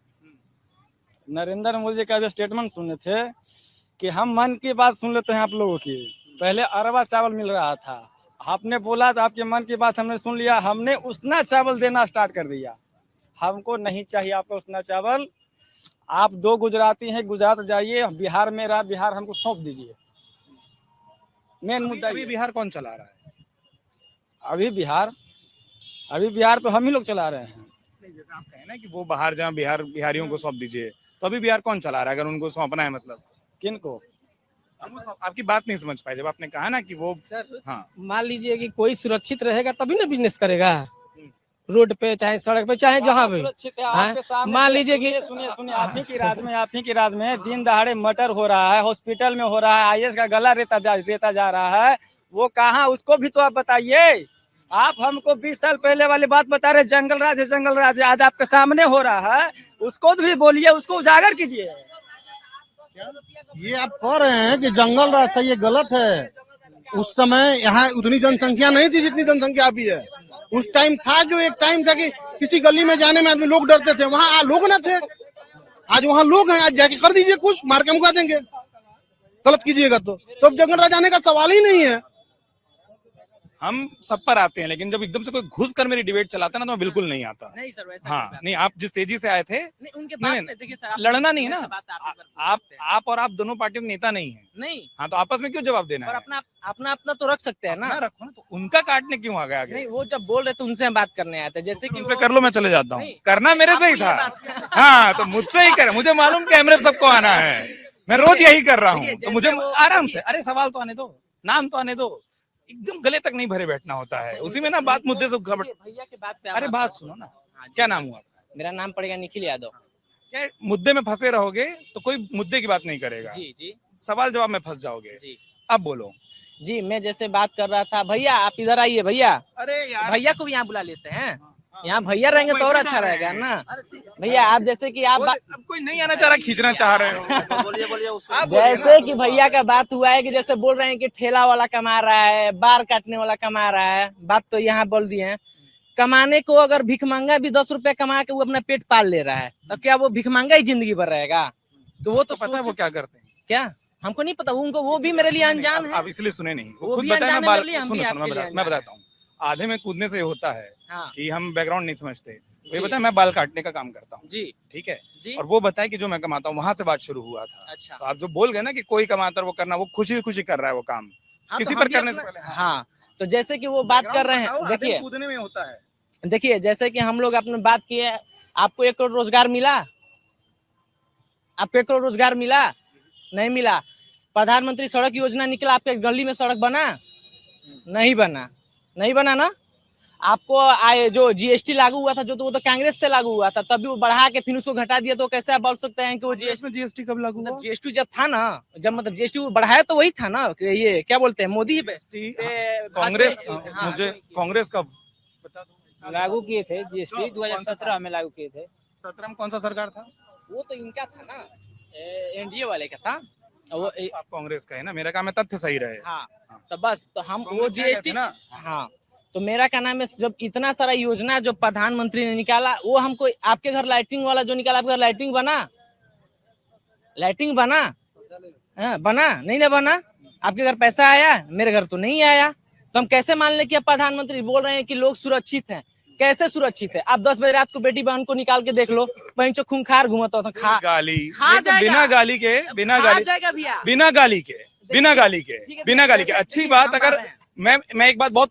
नरेंद्र मोदी का जो स्टेटमेंट सुने थे कि हम मन की बात सुन लेते हैं आप लोगों की। पहले अरबा चावल मिल रहा था, आपने बोला तो आपके मन की बात हमने सुन लिया, हमने उसना चावल देना स्टार्ट कर दिया। हमको नहीं चाहिए आपका उसना चावल। आप 2 गुजराती हैं, गुजरात जाइए, बिहार में रहा, बिहार हमको सौंप दीजिए। मेन मुद्दा अभी बिहार कौन चला रहा है? अभी बिहार तो हम ही लोग चला रहे हैं। जैसे आप कहें ना कि वो बाहर जहाँ बिहारियों को सौंप दीजिए, तो अभी बिहार कौन चला रहा है? अगर उनको सौंपना है मतलब किनको? आपकी बात नहीं समझ पाए जब आपने कहा ना कि वो सर, हाँ, मान लीजिए कि कोई सुरक्षित रहेगा तभी ना बिजनेस करेगा, रोड पे चाहे सड़क पे चाहे जहाँ भी। मान लीजिए कि सुनिए आप ही की राज में दिन दहाड़े मर्डर हो रहा है, हॉस्पिटल में हो रहा है, आईएएस का गला रेता जा रहा है, वो कहाँ? उसको भी तो आप बताइए। आप हमको 20 साल पहले वाली बात बता रहे, जंगल राज है, आज आपके सामने हो रहा है, उसको भी बोलिए, उसको उजागर कीजिए। ये आप कह रहे हैं कि जंगल राज था, ये गलत है। उस समय यहाँ उतनी जनसंख्या नहीं थी जितनी जनसंख्या अभी है। उस टाइम था, जो एक टाइम था कि किसी गली में जाने में आदमी लोग डरते थे, वहाँ लोग न थे। आज वहाँ लोग हैं, आज जाके कर दीजिए कुछ, मार के मुका देंगे गलत कीजिएगा तो। अब जंगल राज आने का सवाल ही नहीं है। हम सब पर आते हैं, लेकिन जब एकदम से कोई घुस कर मेरी डिबेट चलाता है ना तो मैं बिल्कुल नहीं आता। नहीं सर वैसा हाँ नहीं, आप जिस तेजी से आए थे, नहीं उनके नहीं, बात नहीं, पे देखिए सर, आप लड़ना नहीं है मेरे ना, से बात आप एक बार पूछ सकते हैं। आप और आप दोनों पार्टियों के नेता नहीं है। नहीं हाँ तो आपस में क्यों जवाब देना और है? अपना अपना अपना तो रख सकते हैं ना। अपना रखो ना, तो उनका काटने क्यों आ गया आगे? नहीं वो जब बोल रहे तो उनसे हम बात करने आए थे, जैसे कि उनसे वो- कर लो, मैं चले जाता हूँ। नहीं, करना मेरे से ही आपको था। ये बात- हाँ तो मुझसे ही कर, मुझे मालूम कैमरे पे सबको आना है, मैं रोज यही कर रहा हूँ। देखिए, तो जैसे मुझे वो- आराम से, अरे सवाल तो आने दो, नाम तो आने दो, एकदम गले तक नहीं भरे बैठना होता है, उसी में ना बात मुद्दे से खबर। भैया की बात पे आप अरे बात बात करो। सुनो ना, हाँ, जी, क्या नाम हुआ? मेरा नाम पड़ेगा निखिल यादव। क्या मुद्दे में फंसे रहोगे तो कोई मुद्दे की बात नहीं करेगा, जी जी सवाल जवाब में फंस जाओगे। जी अब बोलो। जी, मैं जैसे बात कर रहा था, भैया आप इधर आइए भैया। अरे यार भैया को भी यहाँ बुला लेते हैं, यहाँ भैया रहेंगे तो और वैसे अच्छा जा रहे रहेगा हैं। ना। भैया आप जैसे कि आप अब कोई नहीं आना चाह रहा, खींचना चाह रहे हो। आप बोलिए जैसे कि भैया का बात हुआ है कि जैसे बोल रहे हैं कि ठेला वाला कमा रहा है, बाल काटने वाला कमा रहा है, बात तो यहाँ बोल दिए हैं। कमाने को अगर भिखमंगा भी 10 रुपए कमा के वो अपना पेट पाल ले रहा है, तो क्या वो भिखमंगा ही जिंदगी भर रहेगा? तो वो तो पता है वो क्या करते हैं? क्या हमको नहीं पता, उनको वो भी मेरे लिए अनजान है। आप इसलिए सुने नहीं, वो वो खुद भी बताया ना। अनजान है बाल मेरे लिए, हम सुनो भी सुनो, आपके लिए मैं अनजान बताता हूँ। आधे में कूदने से होता है हाँ कि हम बैकग्राउंड नहीं समझते। ये बताया मैं बाल काटने का काम करता हूँ, जी ठीक है, जी और वो बताया कि जो मैं कमाता हूँ, वहां से बात शुरू हुआ था। अच्छा तो आप जो बोल गए ना कि कोई कमाता है वो करना, वो खुशी खुशी कर रहा है वो काम, हाँ, किसी तो पर हम भी करने से अपना- पहले। हाँ तो जैसे कि वो बात कर रहे हैं, देखिए कूदने में होता है। देखिए जैसे कि हम लोग अपने बात किए, आपको 1 करोड़ रोजगार मिला? आपको 1 करोड़ रोजगार मिला? नहीं मिला। प्रधानमंत्री सड़क योजना निकला, आपके गली में सड़क बना? नहीं बना, नहीं बना ना। आपको आए जो जीएसटी लागू हुआ था, जो तो वो तो कांग्रेस से लागू हुआ था, तभी वो बढ़ा के फिर उसको घटा दिया, तो कैसे आप बोल सकते हैं कि वो जीएसटी कब लागू हुआ? जीएसटी जब था ना, जब मतलब जीएसटी बढ़ाया तो वही था ना, कि ये क्या बोलते हैं मोदी जीएसटी कांग्रेस, हाँ, मुझे कांग्रेस कब बता दो। लागू किए थे जीएसटी कौन सा 2017 में लागू किए थे। 17 में कौन सा सरकार था? वो तो इनका था ना, एनडीए वाले का था वो। आप कांग्रेस का है ना, मेरा काम है तथ्य सही रहे। हाँ तो बस, तो हम वो कांग्रेस क्या जीएसटी कहते हैं ना। हाँ तो मेरा क्या नाम है, जब इतना सारा योजना जो प्रधानमंत्री ने निकाला, वो हमको आपके घर लाइटिंग वाला जो निकाला, आपके घर लाइटिंग बना? लाइटिंग बना? हाँ, बना नहीं ना बना? आपके घर पैसा आया? मेरे घर तो नहीं आया। तो हम कैसे मान लें कि अब प्रधानमंत्री बोल रहे हैं कि लोग सुरक्षित हैं? कैसे सुरक्षित है? आप 10 बजे रात को बेटी बहन को निकाल के देख लो, वहीं जो खूंखार घूमता था, खा गाली, खा ये तो जाएगा। बिना गाली के, बिना खा गाली, जाएगा भैया। बिना गाली के, बिना गाली के, ठीक है, बिना गाली के। जैसे- अच्छी देखिए, बात, हम अगर मान रहे हैं। मैं एक बात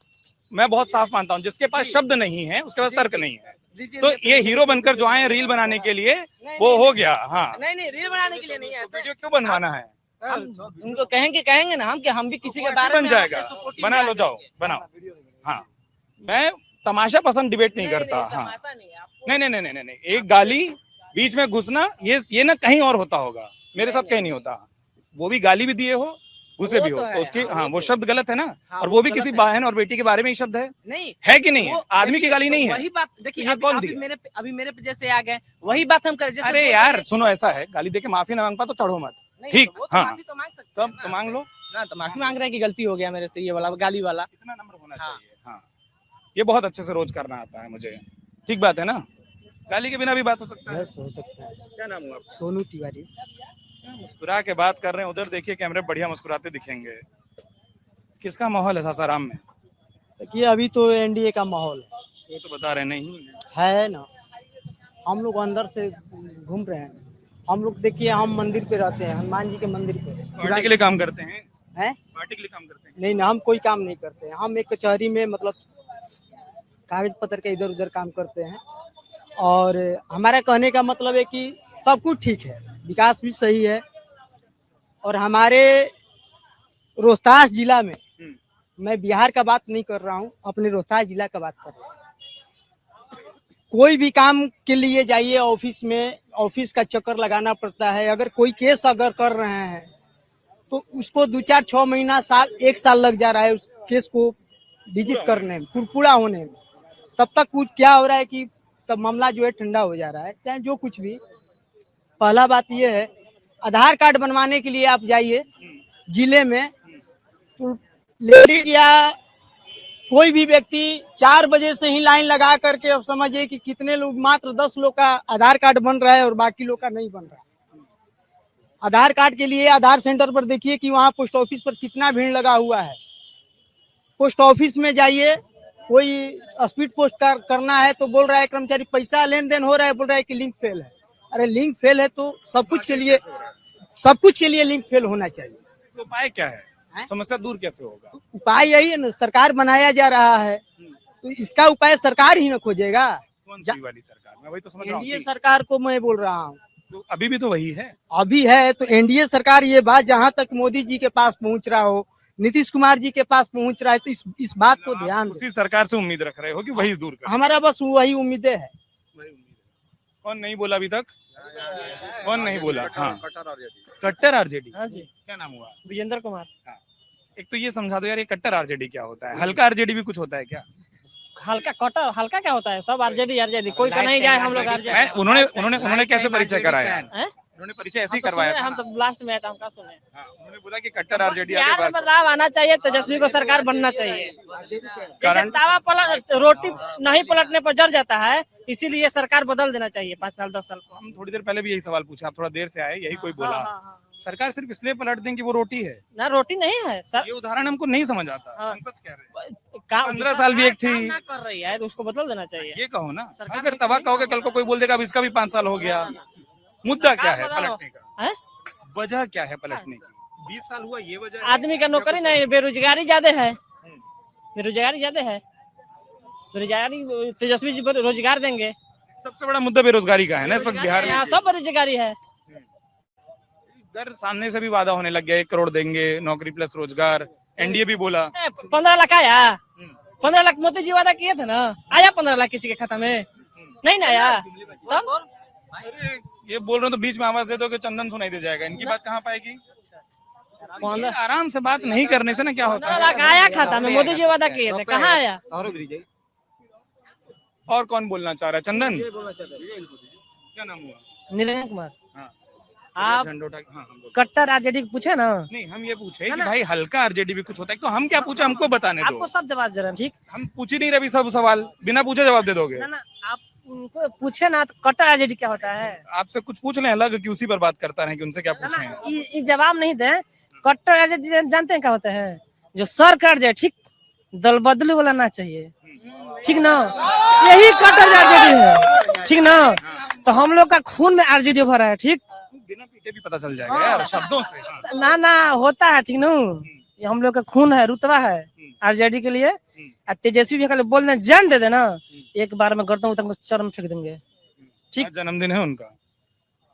मैं बहुत साफ मानता हूँ, जिसके पास शब्द नहीं है उसके पास तर्क नहीं है। जी, जी, तो जी, ये हीरो बनकर जो आए हैं रील बनाने के लिए, वो हो गया। हाँ, नहीं नहीं, रील बनाने के लिए नहीं है। वीडियो क्यों बनवाना है? हम उनको कहेंगे ना हम कि हम भी किसी के बारे बन में जाएगा, आपके supportive बना लो, में जाओ आएंगे। बनाओ। हाँ, मैं तमाशा पसंद डिबेट नहीं करता। हाँ, तमाशा नहीं है, आपको- नहीं नहीं नहीं नहीं नहीं, एक गाली बीच में घुसना, ये ना कहीं और होता होगा, मेरे साथ कहीं नहीं होता। वो भी गाली भी दिए हो, उसे वो भी तो हो, है, तो उसकी हाँ, हाँ वो वो तो- शब्द गलत है ना। हाँ, और वो वो भी गलत किसी है। बहन और बेटी के बारे में ही शब्द है नहीं कि नहीं है? वो- आदमी की देखिए, गाली नहीं तो है। वही बात देखिए, तो ये कौन अभी दिया? मेरे पे जैसे आ गए, वही बात हम करें। जैसे अरे बोल रहे यार हैं- सुनो, ऐसा है, गाली देके माफी ना मांग पा तो चढ़ो मत, नहीं, ठीक? तो वो तो हाँ, माफी तो मांग सकते हैं तब ना। तो मांग लो। ना तो माफी मांग रहे हैं कि गलती हो गया मेरे से, ये वाला गाली वाला। कितना नंबर होना हाँ। चाहिए। हाँ, ये बहुत अच्छे से रोज करना आता है मुझे, ठीक बात है ना। गाली के बिना भी बात हो सकता है। हो सकता है। क्या नाम हुआ आपका? सोनू तिवारी। मुस्कुरा के बात कर रहे हैं, उधर देखिए कैमरे बढ़िया मुस्कुराते दिखेंगे। किसका माहौल है सासाराम में? देखिए अभी तो एनडीए का माहौल वो तो बता रहे नहीं है ना। हम लोग अंदर से घूम रहे हैं। हम लोग देखिए, हम मंदिर पे रहते हैं, हनुमान जी के मंदिर पे। पार्टी के लिए काम करते हैं। हैं? पार्टी के लिए काम करते हैं। नहीं ना, हम कोई काम नहीं करते हैं। हम एक कचहरी में मतलब कागज पत्र के इधर उधर काम करते हैं। और हमारा कहने का मतलब है कि सब कुछ ठीक है, विकास भी सही है। और हमारे रोहतास जिला में, मैं बिहार का बात नहीं कर रहा हूँ, अपने रोहतास जिला का बात कर रहा हूँ। कोई भी काम के लिए जाइए ऑफिस में, ऑफिस का चक्कर लगाना पड़ता है। अगर कोई केस अगर कर रहे हैं तो उसको 2-4-6 महीना, साल, 1 साल लग जा रहा है उस केस को डिजिट करने में, पूरा होने में। तब तक कुछ क्या हो रहा है कि तब मामला जो है ठंडा हो जा रहा है, चाहे जो कुछ भी। पहला बात यह है, आधार कार्ड बनवाने के लिए आप जाइए जिले में, तो लेडीज या कोई भी व्यक्ति 4 बजे से ही लाइन लगा करके, अब समझिए कि कितने लोग, मात्र 10 लोग का आधार कार्ड बन रहा है और बाकी लोग का नहीं बन रहा है। आधार कार्ड के लिए आधार सेंटर पर देखिए कि वहाँ पोस्ट ऑफिस पर कितना भीड़ लगा हुआ है। पोस्ट ऑफिस में जाइए, कोई स्पीड पोस्ट करना है तो बोल रहा है कर्मचारी पैसा लेन देन हो रहा है, बोल रहा है कि लिंक फेल है। अरे लिंक फेल है तो सब कुछ के लिए लिंक फेल होना चाहिए। तो उपाय क्या है? समस्या दूर कैसे होगा? उपाय यही है ना, सरकार बनाया जा रहा है तो इसका उपाय सरकार ही ना खोजेगा। कौन सी वाली सरकार? मैं वही तो समझ रहा हूँ एनडीए कि- सरकार को मैं बोल रहा हूँ। तो अभी भी तो वही है। अभी है तो एनडीए सरकार, ये बात जहाँ तक मोदी जी के पास पहुँच रहा हो, नीतीश कुमार जी के पास पहुँच रहा है, तो इस बात को ध्यान उसी सरकार से उम्मीद रख रहे हो कि वही दूर कर? हमारा बस वही उम्मीदें है। कौन नहीं बोला अभी तक? कौन नहीं बोला? हाँ, कट्टर आरजेडी। हाँ जी, क्या नाम हुआ? विजेंद्र कुमार। एक तो ये समझा दो यार, ये कट्टर आरजेडी क्या होता है? हल्का आरजेडी भी कुछ होता है क्या? हल्का कटर हल्का क्या होता है? सब आरजेडी कोई का नहीं जाए, हम लोग मैं उन्होंने कैसे परिचय कराया? हैं? उन्होंने परिचय ऐसे ही करवाया था हम ना? तो लास्ट में आए थे, हम क्या सुने? हाँ, उन्होंने बोला कि कट्टर आरजेडी बिहार आगे में बात। बदलाव आना चाहिए, तेजस्वी को सरकार बनना चाहिए। जैसे तावा पलट रोटी नहीं पलटने पर जल जाता है, इसीलिए सरकार बदल देना चाहिए 5 साल 10 साल को। हम थोड़ी देर पहले भी यही सवाल पूछा, आप थोड़ा देर से आए, यही कोई बोला। सरकार सिर्फ इसलिए पलट दें कि वो रोटी है। ना रोटी नहीं है सर, ये उदाहरण हमको नहीं समझ आता। हाँ। हम सच कह रहे हैं। काम 15 साल भी एक थी। काम ना कर रही है तो उसको बदल देना चाहिए। ये कहो ना, सरकार अगर तबाह कहोगे कल को कोई बोल देगा अब इसका भी 5 साल हो गया। मुद्दा क्या है सरकार पलटने का? हैं? वजह क्या है पलटने की? 20 साल हुआ, ये वजह है? आदमी का नौकरी नहीं, बेरोजगारी ज्यादा है। बेरोजगारी ज्यादा है, बेरोजगारी तेजस्वी जी रोजगार देंगे। सबसे बड़ा मुद्दा बेरोजगारी का है ना इस वक्त बिहार में। यहाँ सब बेरोजगारी है। इधर सामने से भी वादा होने लग गया, 1 करोड़ देंगे, नौकरी प्लस रोजगार। एनडीए भी बोला। 15 लाख आया, 15 लाख मोदी जी वादा किए थे ना, आया 15 लाख किसी के खाता में? नहीं ना आया। तब अरे ये बोल रहे हो तो बीच में आवाज दे दो कि चंदन सुनाई दे जाएगा, इनकी बात कहाँ पाएगी? ये आराम से बात नहीं करने से ना क्या होता 15 है। लाख आया खाता में, मोदी जी वादा किए थे, कहाँ आया? और कौन बोलना चाह रहा है? चंदन क्या नाम हुआ? निरंजन कुमार। हाँ। आप झंडा उठा हाँ, हम बोलो। कट्टर आरजेडी पूछे ना, नहीं, हम ये पूछे कि भाई हल्का आरजेडी भी कुछ होता है, तो हम क्या पूछे, हमको बताने दो। आपको सब जवाब दे रहे हैं, ठीक? हम पूछ ही नहीं रहे अभी सब सवाल, बिना पूछे जवाब दे दोगे। ना आप उनको पूछे ना, तो कट्टर आरजेडी क्या होता है? आपसे कुछ पूछ लें अलग कि उसी पर बात करता रहे कि उनसे क्या ना, पूछे। ये जवाब नहीं दे। कट्टर आरजेडी जानते हैं क्या होता है? जो सर कर जाए, ठीक, दल बदलू वाला ना चाहिए, ठीक ना? यही कट्टर आरजेडी है, ठीक ना? तो हम लोग का खून में आरजेडी भरा है, ठीक बिना पीटे भी पता चल जाएगा यार, शब्दों से। हाँ। ना होता है, ठीक ना? ये हम लोग का खून है, रुतबा है आरजेडी के लिए। और तेजस्वी भी खाली बोलने जान दे देना, एक बार में गर्दन उतर चरम फेंक देंगे, ठीक? आज जन्मदिन है उनका,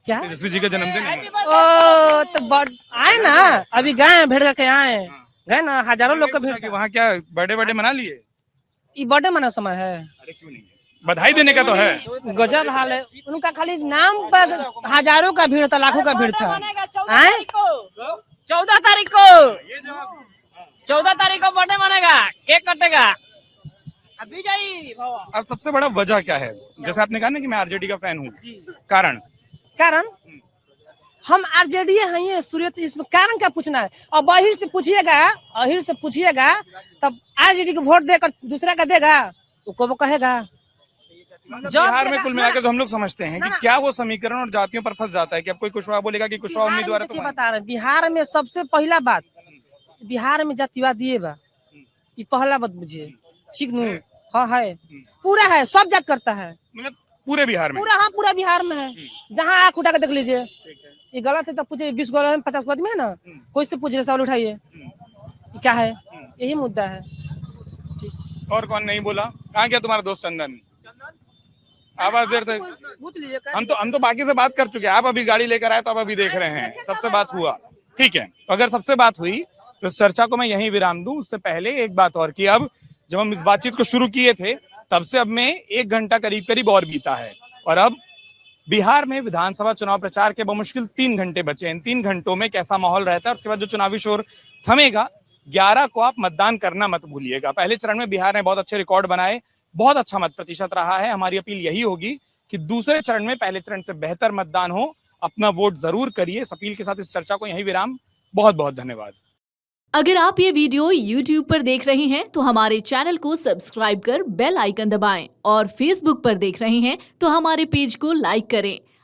क्या? तेजस्वी जी का जन्मदिन है। ओ तो आए ना, अभी गए भेड़ के आए गए ना, हजारों लोग का भेड़। वहाँ क्या बर्थडे मना लिए? ये बर्थडे मनाने समय है, अरे क्यों नहीं, बधाई देने का तो है। गजब हाल है उनका, खाली नाम पर हजारों का भीड़ था, लाखों का भीड़ था। 14 तारीख को 14 तारीख को बर्थडे मनेगा, केक कटेगा। अभी जाइए। अब सबसे बड़ा वजह क्या है? जैसे आपने कहा ना कि मैं आरजेडी का फैन हूँ, कारण हम आरजेडी हैं, ये सूर्य, इसमें कारण क्या पूछना है? और बाहर से पूछिएगा तब आरजेडी को वोट देकर दूसरा का देगा, वो कहेगा। बिहार में कुल मिलाकर तो हम लोग समझते हैं कि क्या वो समीकरण और जातियों पर फंस जाता है कि अब कोई कुशवाहा बोलेगा कि कुशवाहा उम्मीदवार है तो बता रहे, बिहार में सबसे पहला बात, बिहार में जातिवाद ये बा, ये पहला बात बुझिए, ठीक नु? हाँ है, पूरा है, सब जात करता है, मतलब पूरे बिहार में। पूरा, हाँ पूरा बिहार में है। जहाँ आँख उठा के देख लीजिए, ये गलत है तो पूछे, 20 गो 50 गो आदमी है ना, कोई से पूछे, सवाल उठाइए, क्या है? यही मुद्दा है। और कौन नहीं बोला? कहाँ गया तुम्हारा दोस्त चंदन? आवाज देर थे। पूछ लीजिए। हम तो बाकी से बात कर चुके हैं, आप अभी गाड़ी लेकर आए तो आप अभी देख रहे हैं, सबसे बात हुआ, ठीक है। अगर सबसे बात हुई तो इस चर्चा को मैं यहीं विराम दूं। उससे पहले एक बात और कि अब जब हम इस बातचीत को शुरू किए थे तब से अब में 1 घंटा करीब और बीता है, और अब बिहार में विधानसभा चुनाव प्रचार के बमुश्किल 3 घंटे बचे। इन 3 घंटों में कैसा माहौल रहता है, उसके बाद जो चुनावी शोर थमेगा, 11 को आप मतदान करना मत भूलिएगा। पहले चरण में बिहार ने बहुत अच्छे रिकॉर्ड बनाए, बहुत अच्छा मत प्रतिशत रहा है। हमारी अपील यही होगी कि दूसरे चरण में पहले चरण से बेहतर मतदान हो, अपना वोट जरूर करिए। इस अपील के साथ इस चर्चा को यही विराम। बहुत बहुत धन्यवाद। अगर आप ये वीडियो YouTube पर देख रहे हैं तो हमारे चैनल को सब्सक्राइब कर बेल आइकन दबाएं, और Facebook पर देख रहे हैं तो हमारे पेज को लाइक करें।